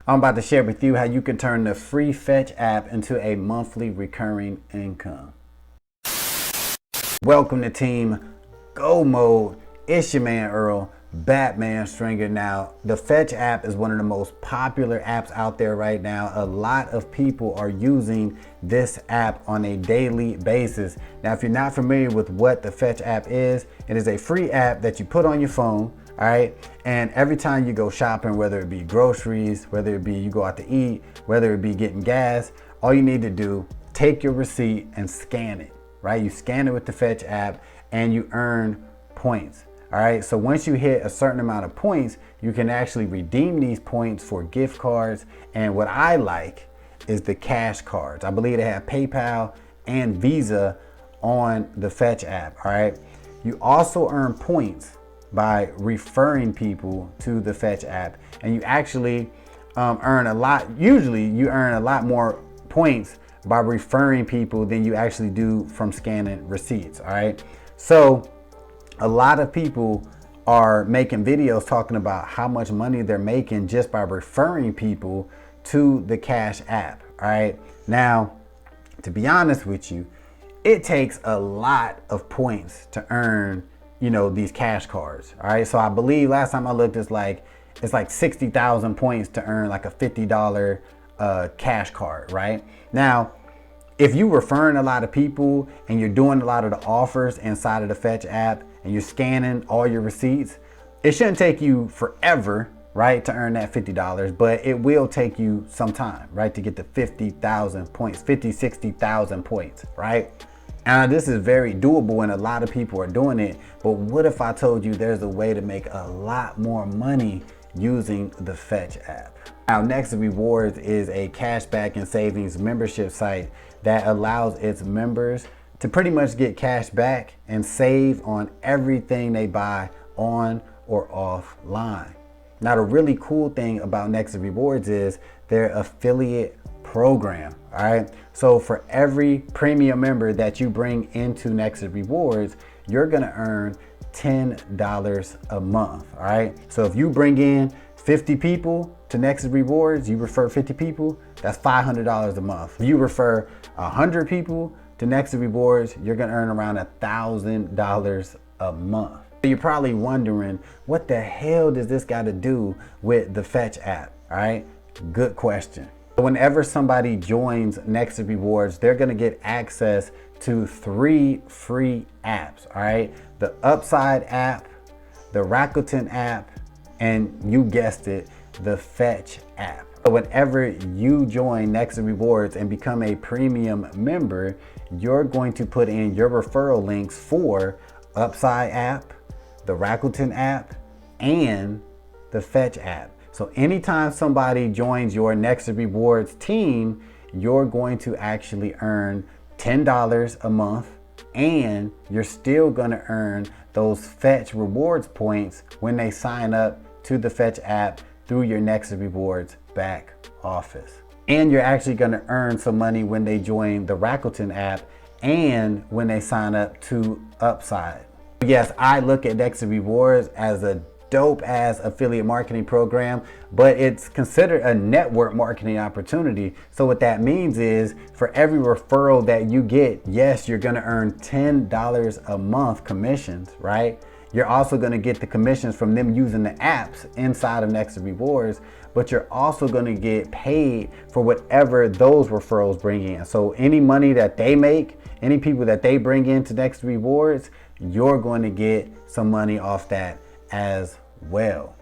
I'm about to share with you how you can turn the free Fetch app into a monthly recurring income. Welcome to Team Go Mode. It's your man Earl, Batman Stringer. Now, the Fetch app is one of the most popular apps out there right now. A lot of people are using this app on a daily basis. Now, if you're not familiar with what the Fetch app is, it is a free app that you put on your phone. All right. And every time you go shopping, whether it be groceries, whether it be you go out to eat, whether it be getting gas, all you need to do, take your receipt and scan it, right? You scan it with the Fetch app and you earn points. All right. So once you hit a certain amount of points, you can actually redeem these points for gift cards. And what I like is the cash cards. I believe they have PayPal and Visa on the Fetch app. All right. You also earn points by referring people to the Fetch app, and you actually earn a lot. Usually you earn a lot more points by referring people than you actually do from scanning receipts. All right, so a lot of people are making videos talking about how much money they're making just by referring people to the Cash app. All right, now to be honest with you, it takes a lot of points to earn, you know, these cash cards. All right. So I believe last time I looked, it's like 60,000 points to earn like a $50 cash card. Right now, if you're referring a lot of people and you're doing a lot of the offers inside of the Fetch app and you're scanning all your receipts, it shouldn't take you forever, right, to earn that $50, but it will take you some time, right, to get to 50,000 points, 60,000 points, right? And this is very doable and a lot of people are doing it. But what if I told you there's a way to make a lot more money using the Fetch app? Now, Nexus Rewards is a cashback and savings membership site that allows its members to pretty much get cash back and save on everything they buy on or offline. Now, the really cool thing about Nexus Rewards is their affiliate program. All right. So for every premium member that you bring into Nexus Rewards, you're going to earn $10 a month. All right. So if you bring in 50 people to Nexus Rewards, you refer 50 people, that's $500 a month. If you refer 100 people to Nexus Rewards, you're going to earn around $1,000 a month. You're probably wondering, what the hell does this got to do with the Fetch app? All right. Good question. Whenever somebody joins Nexus Rewards, they're going to get access to 3 free apps. All right. The Upside app, the Rakuten app, and you guessed it, the Fetch app. So whenever you join Nexus Rewards and become a premium member, you're going to put in your referral links for Upside app, the Rakuten app, and the Fetch app. So anytime somebody joins your Nexus Rewards team, you're going to actually earn $10 a month, and you're still going to earn those Fetch Rewards points when they sign up to the Fetch app through your Nexus Rewards back office. And you're actually going to earn some money when they join the Rakuten app and when they sign up to Upside. Yes, I look at Nexus Rewards as a dope ass affiliate marketing program, but it's considered a network marketing opportunity. So what that means is for every referral that you get, yes, you're going to earn $10 a month commissions, right? You're also going to get the commissions from them using the apps inside of Nexus Rewards, but you're also going to get paid for whatever those referrals bring in. So any money that they make, any people that they bring into Nexus Rewards, you're going to get some money off that as well.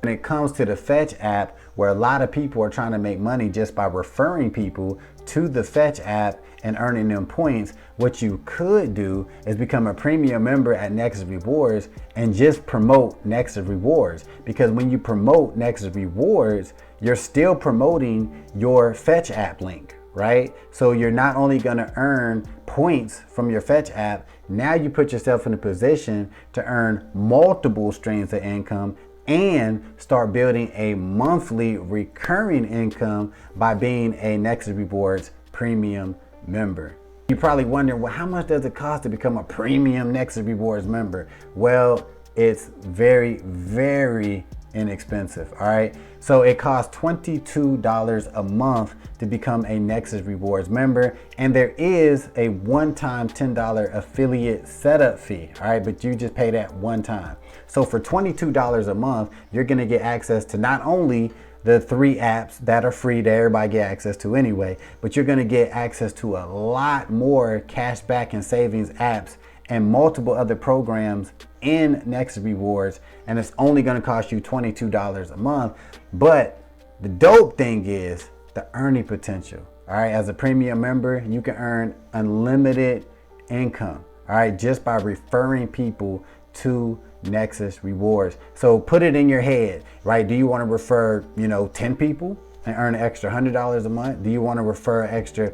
When it comes to the Fetch app, where a lot of people are trying to make money just by referring people to the Fetch app and earning them points, what you could do is become a premium member at Nexus Rewards and just promote Nexus Rewards. Because when you promote Nexus Rewards, you're still promoting your Fetch app link, right? So you're not only going to earn points from your Fetch app, now you put yourself in a position to earn multiple streams of income and start building a monthly recurring income by being a Nexus Rewards premium member. You're probably wondering, well, how much does it cost to become a premium Nexus Rewards member? Well, it's very, very inexpensive. All right, so it costs $22 a month to become a Nexus Rewards member, and there is a one-time $10 affiliate setup fee. All right, but you just pay that one time. So for $22 a month, you're going to get access to not only the 3 apps that are free that everybody get access to anyway, but you're going to get access to a lot more cashback and savings apps and multiple other programs in Nexus Rewards, and it's only going to cost you $22 a month. But the dope thing is the earning potential. All right, as a premium member, you can earn unlimited income, all right, just by referring people to Nexus Rewards. So put it in your head, right? Do you want to refer, 10 people and earn an extra $100 a month? Do you want to refer extra,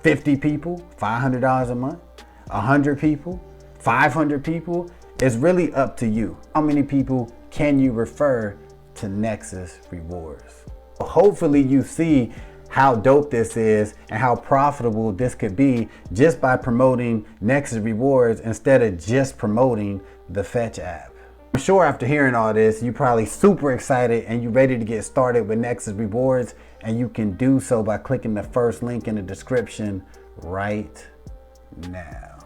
50 people, $500 a month? 100 people, 500 people? It's really up to you. How many people can you refer to Nexus Rewards? Hopefully you see how dope this is and how profitable this could be just by promoting Nexus Rewards instead of just promoting the Fetch app. I'm sure after hearing all this, you're probably super excited and you're ready to get started with Nexus Rewards, and you can do so by clicking the first link in the description right now.